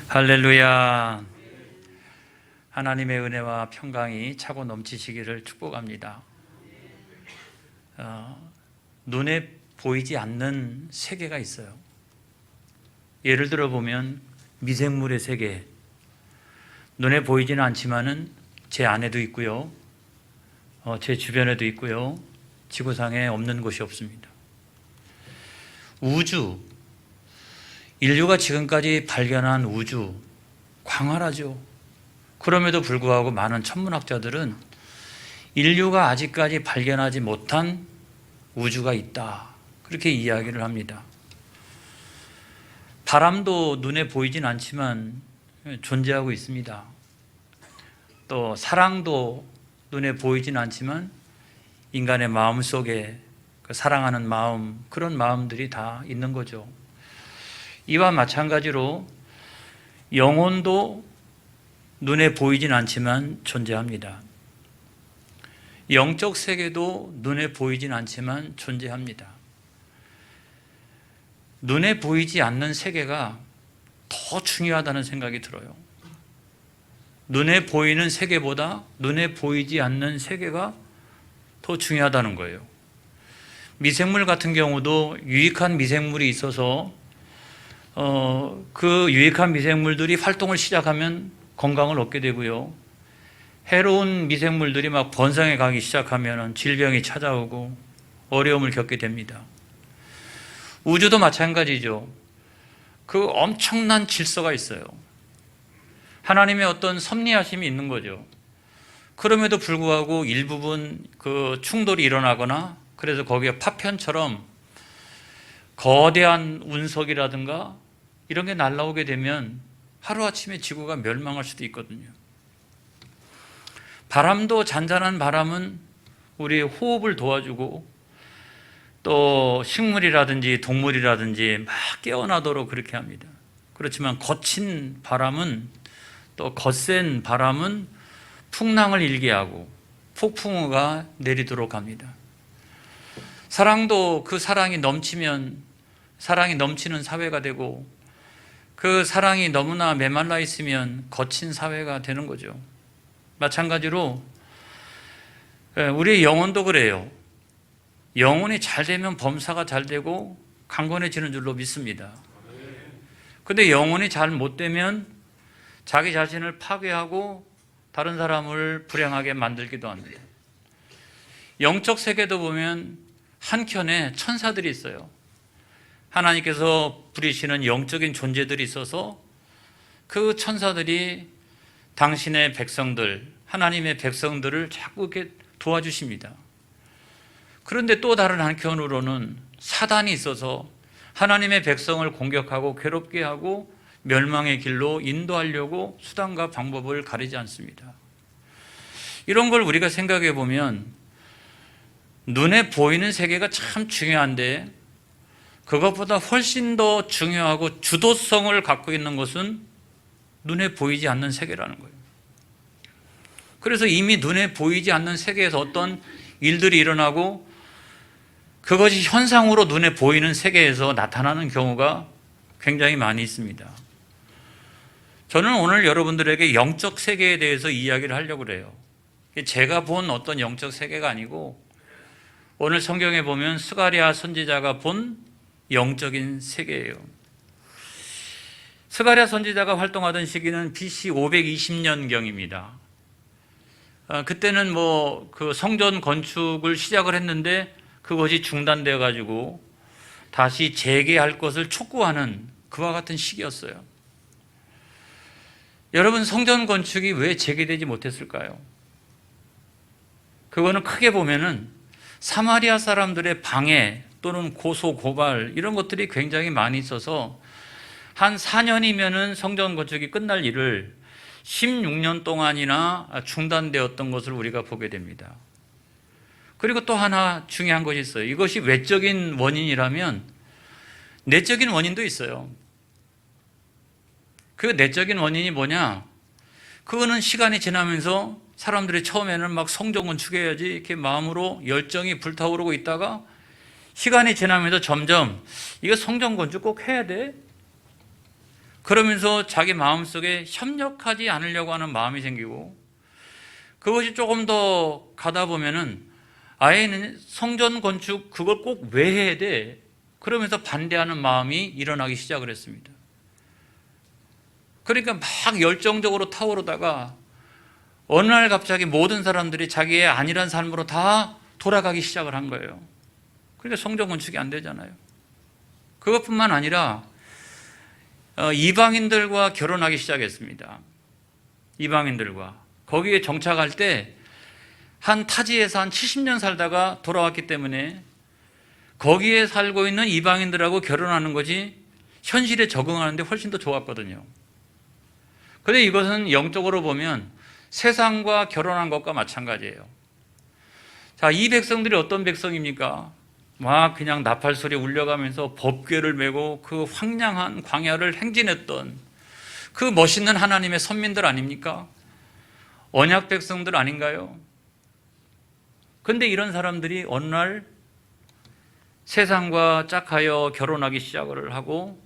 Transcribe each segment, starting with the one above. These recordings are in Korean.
할렐루야. 하나님의 은혜와 평강이 차고 넘치시기를 축복합니다. 눈에 보이지 않는 세계가 있어요. 예를 들어 보면 미생물의 세계, 눈에 보이지는 않지만은 제 안에도 있고요, 제 주변에도 있고요, 지구상에 없는 곳이 없습니다. 우주, 인류가 지금까지 발견한 우주, 광활하죠. 그럼에도 불구하고 많은 천문학자들은 인류가 아직까지 발견하지 못한 우주가 있다, 그렇게 이야기를 합니다. 바람도 눈에 보이진 않지만 존재하고 있습니다. 또 사랑도 눈에 보이진 않지만 인간의 마음 속에 그 사랑하는 마음, 그런 마음들이 다 있는 거죠. 이와 마찬가지로 영혼도 눈에 보이진 않지만 존재합니다. 영적 세계도 눈에 보이진 않지만 존재합니다. 눈에 보이지 않는 세계가 더 중요하다는 생각이 들어요. 눈에 보이는 세계보다 눈에 보이지 않는 세계가 더 중요하다는 거예요. 미생물 같은 경우도 유익한 미생물이 있어서 그 유익한 미생물들이 활동을 시작하면 건강을 얻게 되고요, 해로운 미생물들이 막 번성해 가기 시작하면 질병이 찾아오고 어려움을 겪게 됩니다. 우주도 마찬가지죠. 그 엄청난 질서가 있어요. 하나님의 어떤 섭리하심이 있는 거죠. 그럼에도 불구하고 일부분 그 충돌이 일어나거나, 그래서 거기에 파편처럼 거대한 운석이라든가 이런 게 날아오게 되면 하루아침에 지구가 멸망할 수도 있거든요. 바람도, 잔잔한 바람은 우리의 호흡을 도와주고 또 식물이라든지 동물이라든지 막 깨어나도록 그렇게 합니다. 그렇지만 거친 바람은, 또 거센 바람은 풍랑을 일게 하고 폭풍우가 내리도록 합니다. 사랑도 그 사랑이 넘치면 사랑이 넘치는 사회가 되고, 그 사랑이 너무나 메말라 있으면 거친 사회가 되는 거죠. 마찬가지로 우리의 영혼도 그래요. 영혼이 잘 되면 범사가 잘 되고 강건해지는 줄로 믿습니다. 그런데 영혼이 잘 못 되면 자기 자신을 파괴하고 다른 사람을 불행하게 만들기도 합니다. 영적 세계도 보면 한켠에 천사들이 있어요. 하나님께서 부리시는 영적인 존재들이 있어서 그 천사들이 당신의 백성들, 하나님의 백성들을 자꾸 이렇게 도와주십니다. 그런데 또 다른 한편으로는 사단이 있어서 하나님의 백성을 공격하고 괴롭게 하고 멸망의 길로 인도하려고 수단과 방법을 가리지 않습니다. 이런 걸 우리가 생각해 보면 눈에 보이는 세계가 참 중요한데, 그것보다 훨씬 더 중요하고 주도성을 갖고 있는 것은 눈에 보이지 않는 세계라는 거예요. 그래서 이미 눈에 보이지 않는 세계에서 어떤 일들이 일어나고 그것이 현상으로 눈에 보이는 세계에서 나타나는 경우가 굉장히 많이 있습니다. 저는 오늘 여러분들에게 영적 세계에 대해서 이야기를 하려고 그래요. 제가 본 어떤 영적 세계가 아니고 오늘 성경에 보면 스가랴 선지자가 본 영적인 세계예요. 스가랴 선지자가 활동하던 시기는 BC 520년경입니다. 그때는 그 성전 건축을 시작을 했는데 그것이 중단되어 가지고 다시 재개할 것을 촉구하는 그와 같은 시기였어요. 여러분, 성전 건축이 왜 재개되지 못했을까요? 그거는 크게 보면은 사마리아 사람들의 방해 또는 고소, 고발 이런 것들이 굉장히 많이 있어서 한 4년이면은 성전 건축이 끝날 일을 16년 동안이나 중단되었던 것을 우리가 보게 됩니다. 그리고 또 하나 중요한 것이 있어요. 이것이 외적인 원인이라면 내적인 원인도 있어요. 그 내적인 원인이 뭐냐? 그거는 시간이 지나면서 사람들이 처음에는 막 성전 건축해야지 이렇게 마음으로 열정이 불타오르고 있다가 시간이 지나면서 점점 이거 성전 건축 꼭 해야 돼? 그러면서 자기 마음속에 협력하지 않으려고 하는 마음이 생기고, 그것이 조금 더 가다 보면은 아예는 성전 건축 그걸 꼭 왜 해야 돼? 그러면서 반대하는 마음이 일어나기 시작을 했습니다. 그러니까 막 열정적으로 타오르다가 어느 날 갑자기 모든 사람들이 자기의 안일한 삶으로 다 돌아가기 시작을 한 거예요. 그러니까 성전 건축이 안 되잖아요. 그것뿐만 아니라 이방인들과 결혼하기 시작했습니다. 이방인들과. 거기에 정착할 때 한 타지에서 한 70년 살다가 돌아왔기 때문에 거기에 살고 있는 이방인들하고 결혼하는 것이 현실에 적응하는데 훨씬 더 좋았거든요. 그런데 이것은 영적으로 보면 세상과 결혼한 것과 마찬가지예요. 자, 이 백성들이 어떤 백성입니까? 막 그냥 나팔 소리 울려가면서 법궤를 메고 그 황량한 광야를 행진했던 그 멋있는 하나님의 선민들 아닙니까? 언약 백성들 아닌가요? 그런데 이런 사람들이 어느 날 세상과 짝하여 결혼하기 시작을 하고,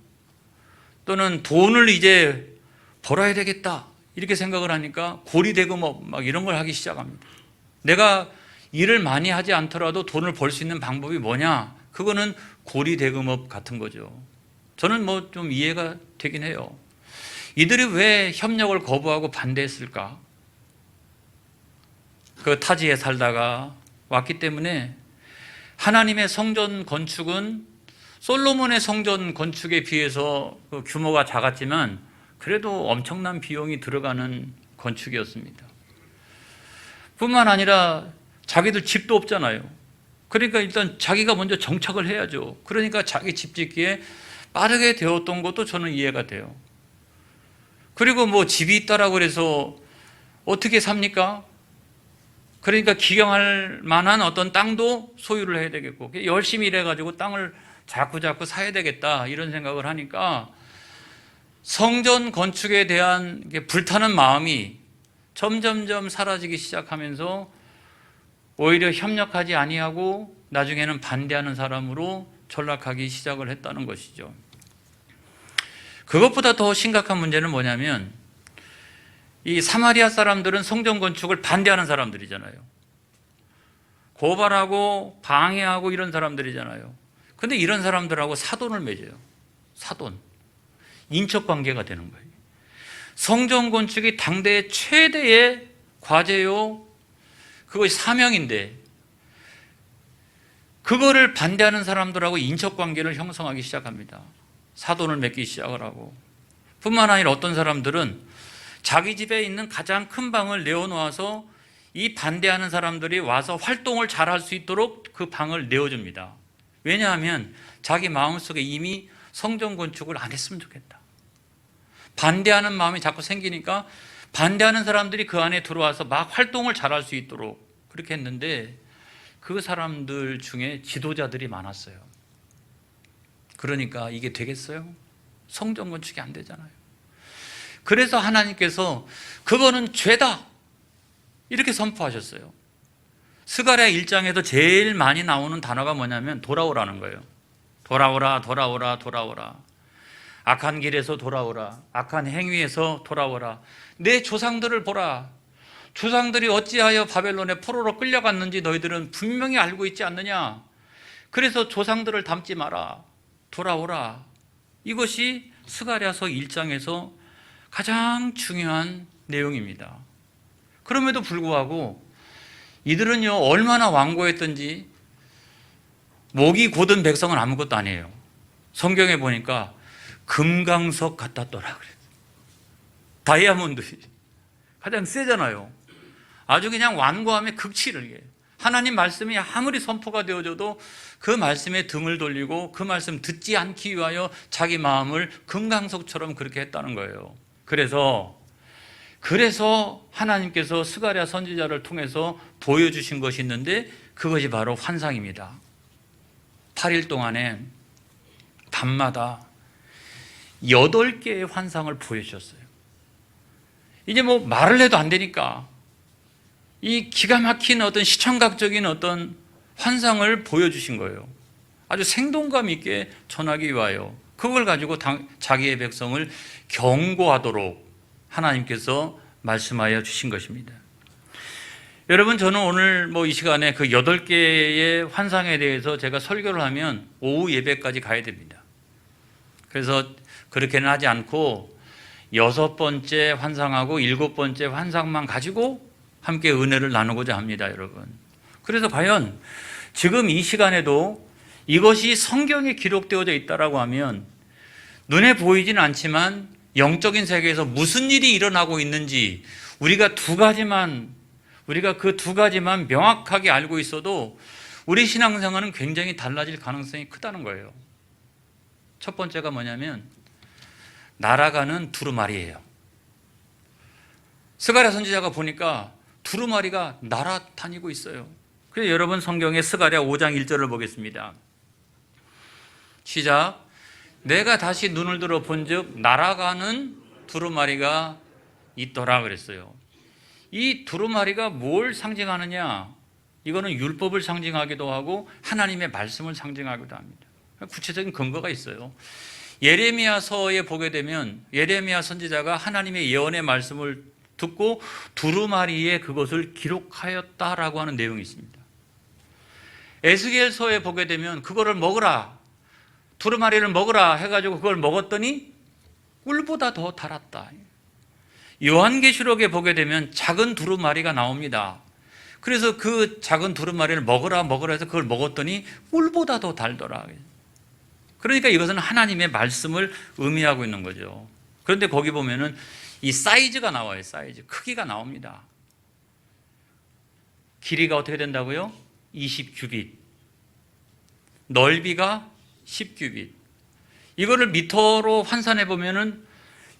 또는 돈을 이제 벌어야 되겠다 이렇게 생각을 하니까 고리대금업 막 이런 걸 하기 시작합니다. 내가 일을 많이 하지 않더라도 돈을 벌 수 있는 방법이 뭐냐? 그거는 고리대금업 같은 거죠. 저는 뭐 좀 이해가 되긴 해요. 이들이 왜 협력을 거부하고 반대했을까? 그 타지에 살다가 왔기 때문에 하나님의 성전 건축은 솔로몬의 성전 건축에 비해서 그 규모가 작았지만 그래도 엄청난 비용이 들어가는 건축이었습니다. 뿐만 아니라 자기들 집도 없잖아요. 그러니까 일단 자기가 먼저 정착을 해야죠. 그러니까 자기 집 짓기에 빠르게 되었던 것도 저는 이해가 돼요. 그리고 뭐 집이 있다라고 해서 어떻게 삽니까? 그러니까 기경할 만한 어떤 땅도 소유를 해야 되겠고, 열심히 일해가지고 땅을 자꾸 사야 되겠다 이런 생각을 하니까 성전 건축에 대한 불타는 마음이 점점점 사라지기 시작하면서 오히려 협력하지 아니하고 나중에는 반대하는 사람으로 전락하기 시작을 했다는 것이죠. 그것보다 더 심각한 문제는 뭐냐면, 이 사마리아 사람들은 성전 건축을 반대하는 사람들이잖아요. 고발하고 방해하고 이런 사람들이잖아요. 근데 이런 사람들하고 사돈을 맺어요. 사돈. 인척관계가 되는 거예요. 성전 건축이 당대의 최대의 과제요, 그것이 사명인데 그거를 반대하는 사람들하고 인척관계를 형성하기 시작합니다. 사돈을 맺기 시작을 하고, 뿐만 아니라 어떤 사람들은 자기 집에 있는 가장 큰 방을 내어놓아서 이 반대하는 사람들이 와서 활동을 잘 할 수 있도록 그 방을 내어줍니다. 왜냐하면 자기 마음속에 이미 성전 건축을 안 했으면 좋겠다. 반대하는 마음이 자꾸 생기니까 반대하는 사람들이 그 안에 들어와서 막 활동을 잘 할 수 있도록 그렇게 했는데, 그 사람들 중에 지도자들이 많았어요. 그러니까 이게 되겠어요? 성전 건축이 안 되잖아요. 그래서 하나님께서 그거는 죄다 이렇게 선포하셨어요. 스가랴 1장에도 제일 많이 나오는 단어가 뭐냐면 돌아오라는 거예요. 돌아오라, 돌아오라, 돌아오라. 악한 길에서 돌아오라. 악한 행위에서 돌아오라. 내 조상들을 보라. 조상들이 어찌하여 바벨론의 포로로 끌려갔는지 너희들은 분명히 알고 있지 않느냐. 그래서 조상들을 닮지 마라. 돌아오라. 이것이 스가랴서 1장에서 가장 중요한 내용입니다. 그럼에도 불구하고 이들은요, 얼마나 완고했던지, 목이 곧은 백성은 아무것도 아니에요. 성경에 보니까 금강석 같았더라 그래요. 다이아몬드 가장 세잖아요. 아주 그냥 완고함의 극치를 해요. 하나님 말씀이 아무리 선포가 되어져도 그 말씀에 등을 돌리고 그 말씀 듣지 않기 위하여 자기 마음을 금강석처럼 그렇게 했다는 거예요. 그래서 하나님께서 스가랴 선지자를 통해서 보여주신 것이 있는데, 그것이 바로 환상입니다. 8일 동안에 밤마다 8개의 환상을 보여주셨어요. 이제 뭐 말을 해도 안 되니까 이 기가 막힌 어떤 시청각적인 어떤 환상을 보여주신 거예요. 아주 생동감 있게 전하기 위하여 그걸 가지고 자기의 백성을 경고하도록 하나님께서 말씀하여 주신 것입니다. 여러분, 저는 오늘 이 시간에 그 8개의 환상에 대해서 제가 설교를 하면 오후 예배까지 가야 됩니다. 그래서 그렇게는 하지 않고 6번째 환상하고 7번째 환상만 가지고 함께 은혜를 나누고자 합니다, 여러분. 그래서 과연 지금 이 시간에도 이것이 성경에 기록되어져 있다라고 하면 눈에 보이지는 않지만 영적인 세계에서 무슨 일이 일어나고 있는지 우리가 그 두 가지만 명확하게 알고 있어도 우리 신앙생활은 굉장히 달라질 가능성이 크다는 거예요. 첫 번째가 뭐냐면 날아가는 두루마리예요. 스가랴 선지자가 보니까 두루마리가 날아다니고 있어요. 그래서 여러분, 성경의 스가랴 5장 1절을 보겠습니다. 시작. 내가 다시 눈을 들어 본즉 날아가는 두루마리가 있더라 그랬어요. 이 두루마리가 뭘 상징하느냐? 이거는 율법을 상징하기도 하고 하나님의 말씀을 상징하기도 합니다. 구체적인 근거가 있어요. 예레미야서에 보게 되면 예레미야 선지자가 하나님의 예언의 말씀을 듣고 두루마리에 그것을 기록하였다라고 하는 내용이 있습니다. 에스겔서에 보게 되면 그거를 먹으라, 두루마리를 먹으라 해가지고 그걸 먹었더니 꿀보다 더 달았다. 요한계시록에 보게 되면 작은 두루마리가 나옵니다. 그래서 그 작은 두루마리를 먹으라 해서 그걸 먹었더니 꿀보다 더 달더라. 그러니까 이것은 하나님의 말씀을 의미하고 있는 거죠. 그런데 거기 보면은 이 사이즈가 나와요. 사이즈, 크기가 나옵니다. 길이가 어떻게 된다고요? 20규빗, 넓이가 10규빗. 이거를 미터로 환산해 보면은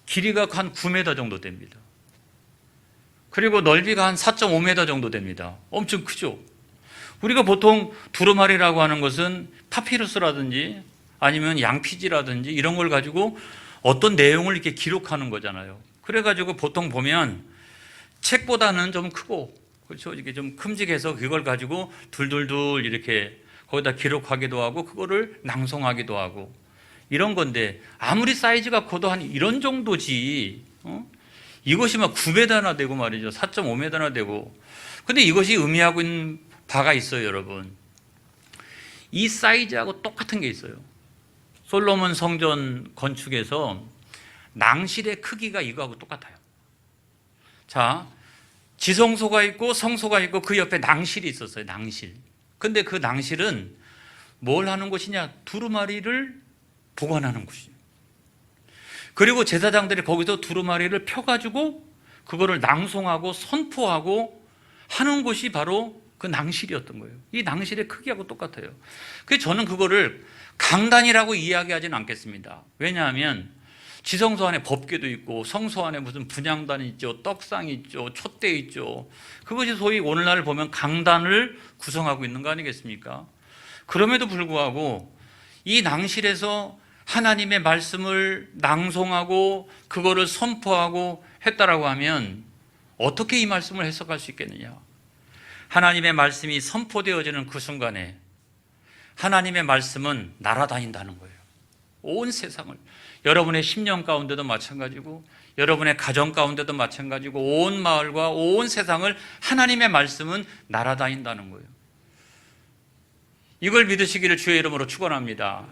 길이가 한 9m 정도 됩니다. 그리고 넓이가 한 4.5m 정도 됩니다. 엄청 크죠? 우리가 보통 두루마리라고 하는 것은 파피루스라든지 아니면 양피지라든지 이런 걸 가지고 어떤 내용을 이렇게 기록하는 거잖아요. 그래가지고 보통 보면 책보다는 좀 크고, 그렇죠? 이게 좀 큼직해서 그걸 가지고 둘둘둘 이렇게 거기다 기록하기도 하고 그거를 낭송하기도 하고 이런 건데, 아무리 사이즈가 커도 한 이런 정도지, 이것이 막 9m나 되고 말이죠. 4.5m나 되고. 근데 이것이 의미하고 있는 바가 있어요, 여러분. 이 사이즈하고 똑같은 게 있어요. 솔로몬 성전 건축에서 낭실의 크기가 이거하고 똑같아요. 자, 지성소가 있고 성소가 있고 그 옆에 낭실이 있었어요. 낭실. 근데 그 낭실은 뭘 하는 곳이냐? 두루마리를 보관하는 곳이에요. 그리고 제사장들이 거기서 두루마리를 펴가지고 그거를 낭송하고 선포하고 하는 곳이 바로 그 낭실이었던 거예요. 이 낭실의 크기하고 똑같아요. 그래서 저는 그거를 강단이라고 이야기하지는 않겠습니다. 왜냐하면 지성소 안에 법궤도 있고 성소 안에 무슨 분향단이 있죠, 떡상이 있죠, 촛대 있죠. 그것이 소위 오늘날 보면 강단을 구성하고 있는 거 아니겠습니까? 그럼에도 불구하고 이 낭실에서 하나님의 말씀을 낭송하고 그거를 선포하고 했다라고 하면 어떻게 이 말씀을 해석할 수 있겠느냐? 하나님의 말씀이 선포되어지는 그 순간에 하나님의 말씀은 날아다닌다는 거예요. 온 세상을. 여러분의 심령 가운데도 마찬가지고 여러분의 가정 가운데도 마찬가지고 온 마을과 온 세상을 하나님의 말씀은 날아다닌다는 거예요. 이걸 믿으시기를 주의 이름으로 축원합니다.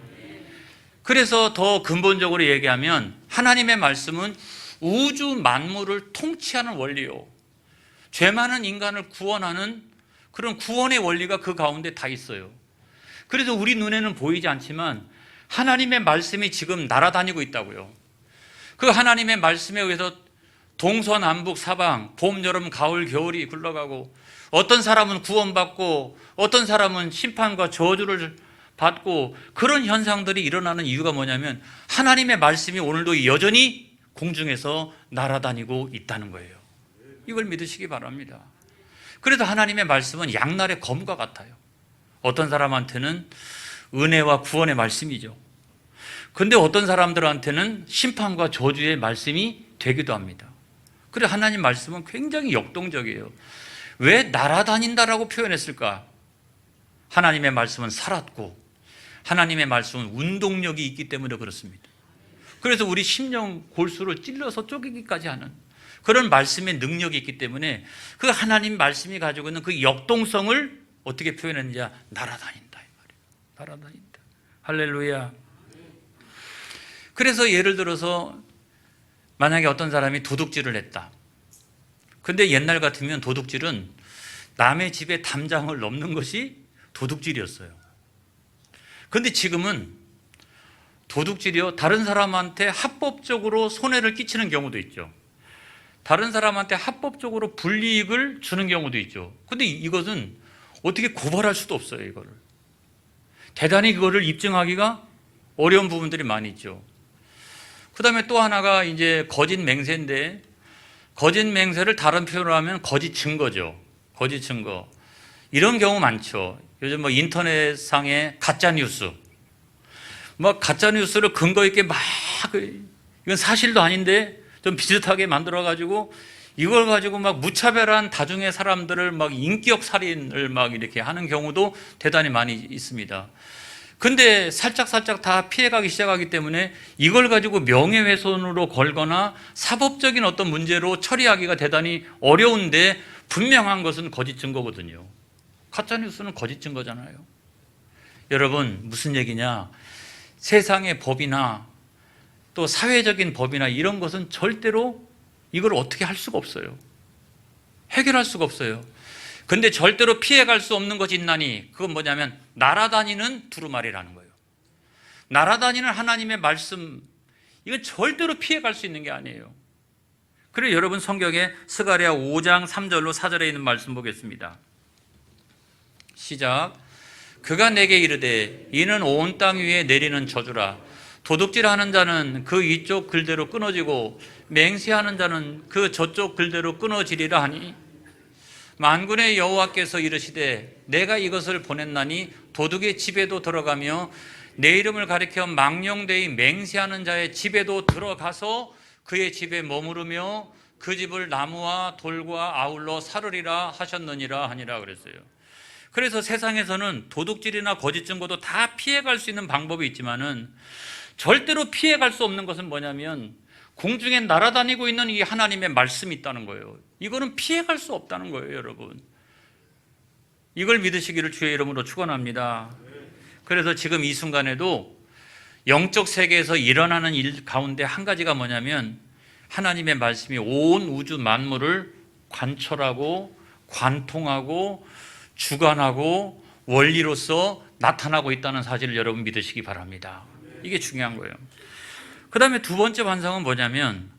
그래서 더 근본적으로 얘기하면 하나님의 말씀은 우주 만물을 통치하는 원리요, 죄 많은 인간을 구원하는 그런 구원의 원리가 그 가운데 다 있어요. 그래서 우리 눈에는 보이지 않지만 하나님의 말씀이 지금 날아다니고 있다고요. 그 하나님의 말씀에 의해서 동서남북 사방, 봄, 여름, 가을, 겨울이 굴러가고 어떤 사람은 구원받고 어떤 사람은 심판과 저주를 받고 그런 현상들이 일어나는 이유가 뭐냐면 하나님의 말씀이 오늘도 여전히 공중에서 날아다니고 있다는 거예요. 이걸 믿으시기 바랍니다. 그래서 하나님의 말씀은 양날의 검과 같아요. 어떤 사람한테는 은혜와 구원의 말씀이죠. 근데 어떤 사람들한테는 심판과 저주의 말씀이 되기도 합니다. 그래서 하나님 말씀은 굉장히 역동적이에요. 왜 날아다닌다라고 표현했을까? 하나님의 말씀은 살았고 하나님의 말씀은 운동력이 있기 때문에 그렇습니다. 그래서 우리 심령 골수를 찔러서 쪼개기까지 하는 그런 말씀의 능력이 있기 때문에 그 하나님 말씀이 가지고 있는 그 역동성을 어떻게 표현했느냐, 날아다닌다 이 말이에요. 날아다닌다. 할렐루야. 그래서 예를 들어서 만약에 어떤 사람이 도둑질을 했다. 근데 옛날 같으면 도둑질은 남의 집에 담장을 넘는 것이 도둑질이었어요. 근데 지금은 도둑질이요, 다른 사람한테 합법적으로 손해를 끼치는 경우도 있죠. 다른 사람한테 합법적으로 불이익을 주는 경우도 있죠. 근데 이것은 어떻게 고발할 수도 없어요. 이거를 대단히 그거를 입증하기가 어려운 부분들이 많이 있죠. 그 다음에 또 하나가 이제 거짓 맹세인데, 거짓 맹세를 다른 표현으로 하면 거짓 증거죠. 거짓 증거. 이런 경우 많죠. 요즘 뭐 인터넷상의 가짜 뉴스, 뭐 가짜 뉴스를 근거 있게 막, 이건 사실도 아닌데 좀 비슷하게 만들어 가지고 이걸 가지고 막 무차별한 다중의 사람들을 막 인격 살인을 막 이렇게 하는 경우도 대단히 많이 있습니다. 근데 살짝 다 피해가기 시작하기 때문에 이걸 가지고 명예훼손으로 걸거나 사법적인 어떤 문제로 처리하기가 대단히 어려운데, 분명한 것은 거짓 증거거든요. 가짜뉴스는 거짓 증거잖아요. 여러분, 무슨 얘기냐, 세상의 법이나 또 사회적인 법이나 이런 것은 절대로 이걸 어떻게 할 수가 없어요. 해결할 수가 없어요. 근데 절대로 피해갈 수 없는 것이 있나니, 그건 뭐냐면 날아다니는 두루마리라는 거예요. 날아다니는 하나님의 말씀, 이건 절대로 피해갈 수 있는 게 아니에요. 그리고 여러분, 성경에 스가랴 5장 3절로 4절에 있는 말씀 보겠습니다. 시작. 그가 내게 이르되 이는 온 땅 위에 내리는 저주라. 도둑질하는 자는 그 이쪽 글대로 끊어지고 맹세하는 자는 그 저쪽 글대로 끊어지리라 하니, 만군의 여호와께서 이르시되 내가 이것을 보냈나니 도둑의 집에도 들어가며 내 이름을 가리켜 망령되이 맹세하는 자의 집에도 들어가서 그의 집에 머무르며 그 집을 나무와 돌과 아울러 사르리라 하셨느니라 하니라 그랬어요. 그래서 세상에서는 도둑질이나 거짓 증거도 다 피해갈 수 있는 방법이 있지만은 절대로 피해갈 수 없는 것은 뭐냐면 공중에 날아다니고 있는 이 하나님의 말씀이 있다는 거예요. 이거는 피해갈 수 없다는 거예요, 여러분. 이걸 믿으시기를 주의 이름으로 축원합니다. 그래서 지금 이 순간에도 영적 세계에서 일어나는 일 가운데 한 가지가 뭐냐면 하나님의 말씀이 온 우주 만물을 관철하고 관통하고 주관하고 원리로서 나타나고 있다는 사실을 여러분 믿으시기 바랍니다. 이게 중요한 거예요. 그 다음에 두 번째 환상은 뭐냐면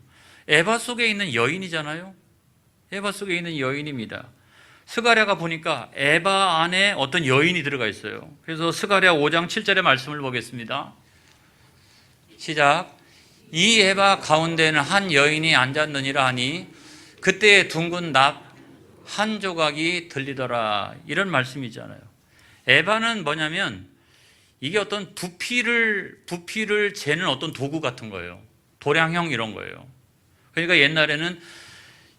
에바 속에 있는 여인이잖아요. 에바 속에 있는 여인입니다. 스가랴가 보니까 에바 안에 어떤 여인이 들어가 있어요. 그래서 스가랴 5장 7절의 말씀을 보겠습니다. 시작. 이 에바 가운데는 한 여인이 앉았느니라 하니 그때의 둥근 납 한 조각이 들리더라. 이런 말씀이잖아요. 에바는 뭐냐면 이게 어떤 부피를 재는 어떤 도구 같은 거예요. 도량형 이런 거예요. 그러니까 옛날에는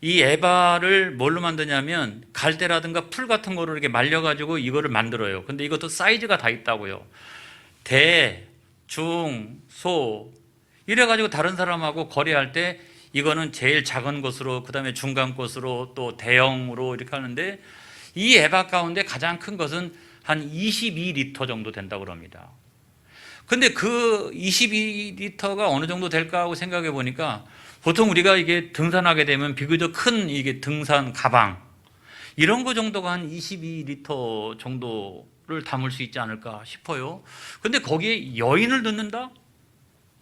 이 에바를 뭘로 만드냐면 갈대라든가 풀 같은 거로 이렇게 말려가지고 이거를 만들어요. 근데 이것도 사이즈가 다 있다고요. 대, 중, 소 이래가지고 다른 사람하고 거래할 때 이거는 제일 작은 것으로, 그 다음에 중간 것으로, 또 대형으로 이렇게 하는데 이 에바 가운데 가장 큰 것은 한 22리터 정도 된다고 합니다. 근데 그 22리터가 어느 정도 될까 하고 생각해 보니까 보통 우리가 이게 등산하게 되면 비교적 큰 이게 등산 가방 이런 거 정도가 한 22리터 정도를 담을 수 있지 않을까 싶어요. 근데 거기에 여인을 넣는다?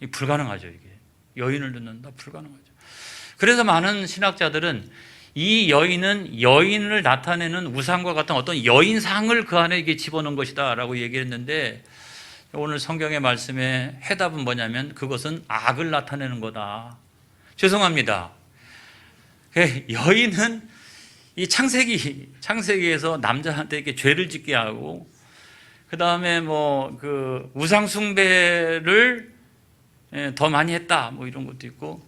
불가능하죠, 이게. 여인을 넣는다? 불가능하죠. 그래서 많은 신학자들은 이 여인은 여인을 나타내는 우상과 같은 어떤 여인상을 그 안에 이게 집어넣은 것이다 라고 얘기했는데, 오늘 성경의 말씀의 해답은 뭐냐면 그것은 악을 나타내는 거다. 죄송합니다. 여인은 이 창세기에서 남자한테 이렇게 죄를 짓게 하고, 그 다음에 뭐 그 우상숭배를 더 많이 했다 뭐 이런 것도 있고,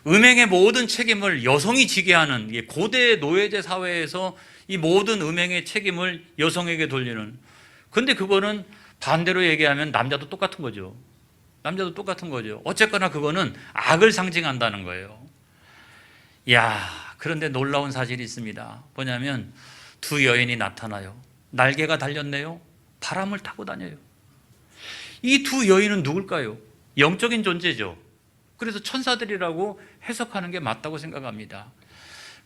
음행의 모든 책임을 여성이 지게 하는, 고대 노예제 사회에서 이 모든 음행의 책임을 여성에게 돌리는, 근데 그거는 반대로 얘기하면 남자도 똑같은 거죠. 남자도 똑같은 거죠. 어쨌거나 그거는 악을 상징한다는 거예요. 그런데 놀라운 사실이 있습니다. 뭐냐면 두 여인이 나타나요. 날개가 달렸네요. 바람을 타고 다녀요. 이 두 여인은 누굴까요? 영적인 존재죠. 그래서 천사들이라고 해석하는 게 맞다고 생각합니다.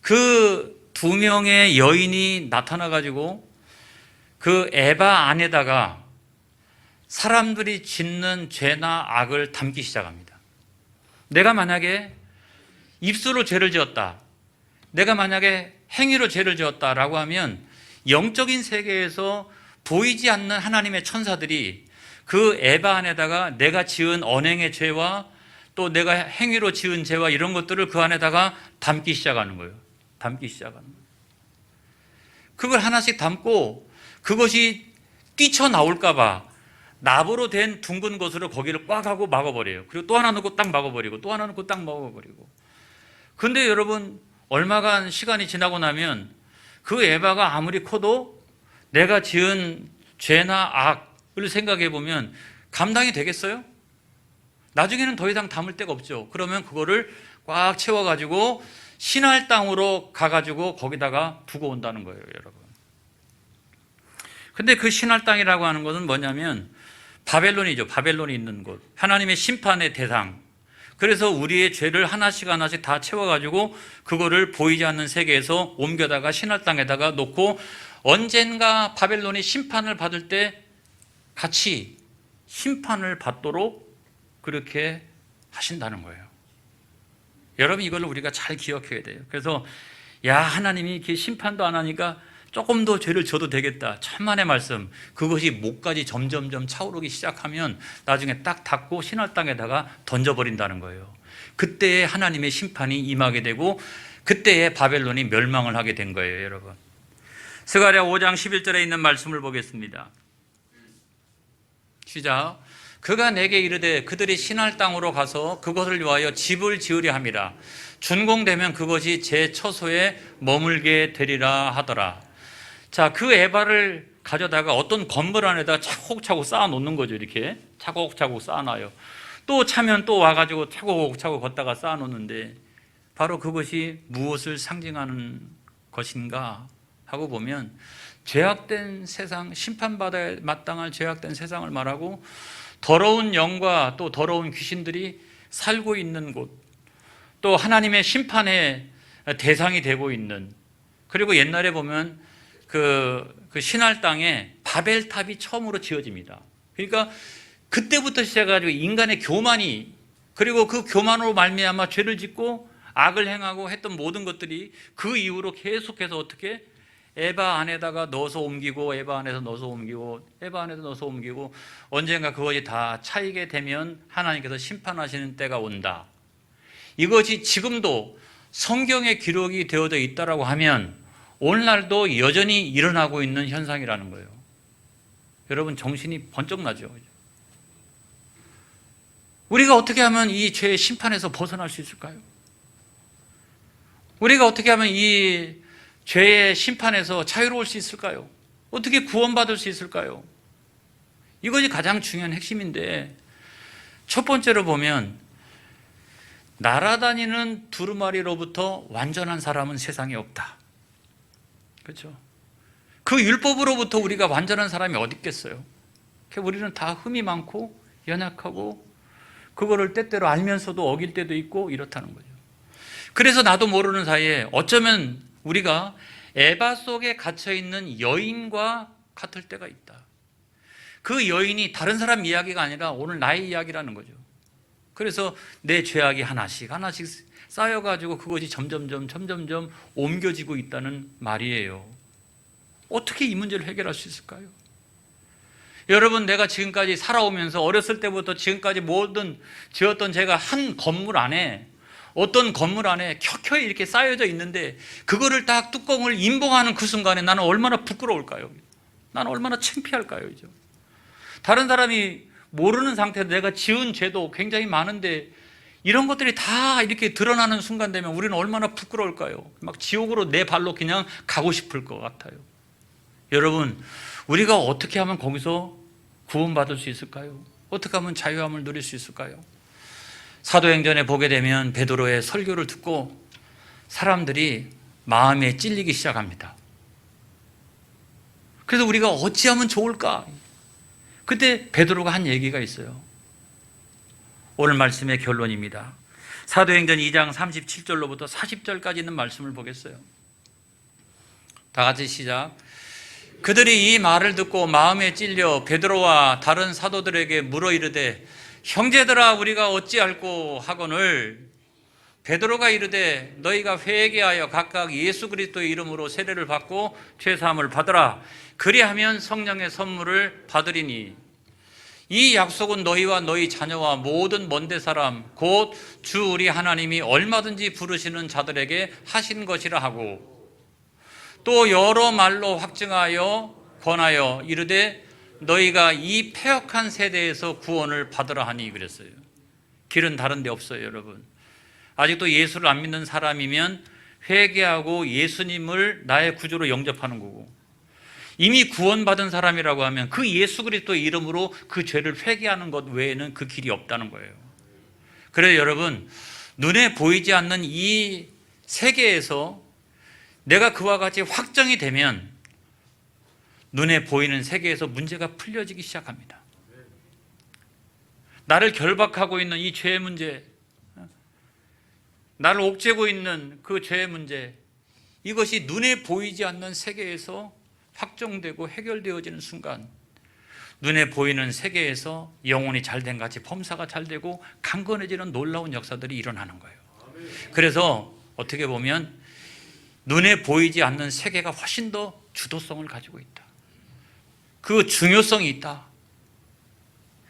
그 두 명의 여인이 나타나가지고 그 에바 안에다가 사람들이 짓는 죄나 악을 담기 시작합니다. 내가 만약에 입술로 죄를 지었다, 내가 만약에 행위로 죄를 지었다라고 하면 영적인 세계에서 보이지 않는 하나님의 천사들이 그 에바 안에다가 내가 지은 언행의 죄와 또 내가 행위로 지은 죄와 이런 것들을 그 안에다가 담기 시작하는 거예요. 담기 시작하는 거예요. 그걸 하나씩 담고 그것이 뛰쳐나올까 봐 납으로 된 둥근 것으로 거기를 꽉 하고 막아버려요. 그리고 또 하나 넣고 딱 막아버리고 또 하나 넣고 딱 막아버리고. 근데 여러분, 얼마간 시간이 지나고 나면 그 에바가 아무리 커도 내가 지은 죄나 악을 생각해 보면 감당이 되겠어요? 나중에는 더 이상 담을 데가 없죠. 그러면 그거를 꽉 채워가지고 신할 땅으로 가가지고 거기다가 두고 온다는 거예요, 여러분. 근데 그 신할 땅이라고 하는 것은 뭐냐면 바벨론이죠. 바벨론이 있는 곳. 하나님의 심판의 대상. 그래서 우리의 죄를 하나씩 하나씩 다 채워가지고 그거를 보이지 않는 세계에서 옮겨다가 신할 땅에다가 놓고 언젠가 바벨론이 심판을 받을 때 같이 심판을 받도록 그렇게 하신다는 거예요. 여러분, 이걸 우리가 잘 기억해야 돼요. 그래서 하나님이 이렇게 심판도 안 하니까 조금 더 죄를 져도 되겠다. 천만의 말씀. 그것이 목까지 점점점 차오르기 시작하면 나중에 딱 닫고 신할 땅에다가 던져버린다는 거예요. 그때에 하나님의 심판이 임하게 되고 그때에 바벨론이 멸망을 하게 된 거예요, 여러분. 스가랴 5장 11절에 있는 말씀을 보겠습니다. 시작. 그가 내게 이르되 그들이 신할 땅으로 가서 그것을 위하여 집을 지으려 함이라. 준공되면 그것이 제 처소에 머물게 되리라 하더라. 자, 그 에바를 가져다가 어떤 건물 안에다 차곡차곡 쌓아 놓는 거죠. 이렇게 차곡차곡 쌓아놔요. 또 차면 또 와가지고 차곡차곡 걷다가 쌓아 놓는데 바로 그것이 무엇을 상징하는 것인가 하고 보면 죄악된 세상, 심판받아야 마땅할 죄악된 세상을 말하고 더러운 영과 또 더러운 귀신들이 살고 있는 곳, 또 하나님의 심판의 대상이 되고 있는, 그리고 옛날에 보면 그 신할 땅에 바벨탑이 처음으로 지어집니다. 그러니까 그때부터 시작해가지고 인간의 교만이, 그리고 그 교만으로 말미암아 죄를 짓고 악을 행하고 했던 모든 것들이 그 이후로 계속해서 어떻게 에바 안에다가 넣어서 옮기고 에바 안에서 넣어서 옮기고 에바 안에서 넣어서 옮기고 언젠가 그것이 다 차이게 되면 하나님께서 심판하시는 때가 온다. 이것이 지금도 성경에 기록이 되어져 있다라고 하면 오늘날도 여전히 일어나고 있는 현상이라는 거예요. 여러분, 정신이 번쩍 나죠. 우리가 어떻게 하면 이 죄의 심판에서 벗어날 수 있을까요? 우리가 어떻게 하면 이 죄의 심판에서 자유로울 수 있을까요? 어떻게 구원받을 수 있을까요? 이것이 가장 중요한 핵심인데, 첫 번째로 보면 날아다니는 두루마리로부터 완전한 사람은 세상에 없다. 그렇죠? 그 율법으로부터 우리가 완전한 사람이 어디 있겠어요? 우리는 다 흠이 많고 연약하고 그거를 때때로 알면서도 어길 때도 있고 이렇다는 거죠. 그래서 나도 모르는 사이에 어쩌면 우리가 에바 속에 갇혀있는 여인과 같을 때가 있다. 그 여인이 다른 사람 이야기가 아니라 오늘 나의 이야기라는 거죠. 그래서 내 죄악이 하나씩 쌓여가지고 그것이 점점점 옮겨지고 있다는 말이에요. 어떻게 이 문제를 해결할 수 있을까요? 여러분, 내가 지금까지 살아오면서 어렸을 때부터 지금까지 모든 지었던 죄가 한 건물 안에, 어떤 건물 안에 켜켜이 이렇게 쌓여져 있는데 그거를 딱 뚜껑을 임봉하는 그 순간에 나는 얼마나 부끄러울까요? 나는 얼마나 창피할까요? 다른 사람이 모르는 상태에서 내가 지은 죄도 굉장히 많은데 이런 것들이 다 이렇게 드러나는 순간 되면 우리는 얼마나 부끄러울까요? 막 지옥으로 내 발로 그냥 가고 싶을 것 같아요. 여러분, 우리가 어떻게 하면 거기서 구원받을 수 있을까요? 어떻게 하면 자유함을 누릴 수 있을까요? 사도행전에 보게 되면 베드로의 설교를 듣고 사람들이 마음에 찔리기 시작합니다. 그래서 우리가 어찌하면 좋을까? 그때 베드로가 한 얘기가 있어요. 오늘 말씀의 결론입니다. 사도행전 2장 37절로부터 40절까지 있는 말씀을 보겠어요. 다 같이 시작. 그들이 이 말을 듣고 마음에 찔려 베드로와 다른 사도들에게 물어 이르되 형제들아 우리가 어찌할꼬 하거늘 베드로가 이르되 너희가 회개하여 각각 예수 그리스도의 이름으로 세례를 받고 죄사함을 받으라. 그리하면 성령의 선물을 받으리니 이 약속은 너희와 너희 자녀와 모든 먼데 사람 곧 주 우리 하나님이 얼마든지 부르시는 자들에게 하신 것이라 하고 또 여러 말로 확증하여 권하여 이르되 너희가 이 패역한 세대에서 구원을 받으라 하니 그랬어요. 길은 다른 데 없어요, 여러분. 아직도 예수를 안 믿는 사람이면 회개하고 예수님을 나의 구주로 영접하는 거고, 이미 구원받은 사람이라고 하면 그 예수 그리스도의 이름으로 그 죄를 회개하는 것 외에는 그 길이 없다는 거예요. 그래서 여러분, 눈에 보이지 않는 이 세계에서 내가 그와 같이 확정이 되면 눈에 보이는 세계에서 문제가 풀려지기 시작합니다. 나를 결박하고 있는 이 죄의 문제, 나를 옥죄고 있는 그 죄의 문제, 이것이 눈에 보이지 않는 세계에서 확정되고 해결되어지는 순간 눈에 보이는 세계에서 영혼이 잘된 같이 범사가 잘되고 강건해지는 놀라운 역사들이 일어나는 거예요. 그래서 어떻게 보면 눈에 보이지 않는 세계가 훨씬 더 주도성을 가지고 있다. 그 중요성이 있다.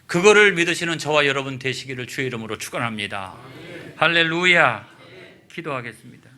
그거를 믿으시는 저와 여러분 되시기를 주의 이름으로 축원합니다. 할렐루야. 기도하겠습니다.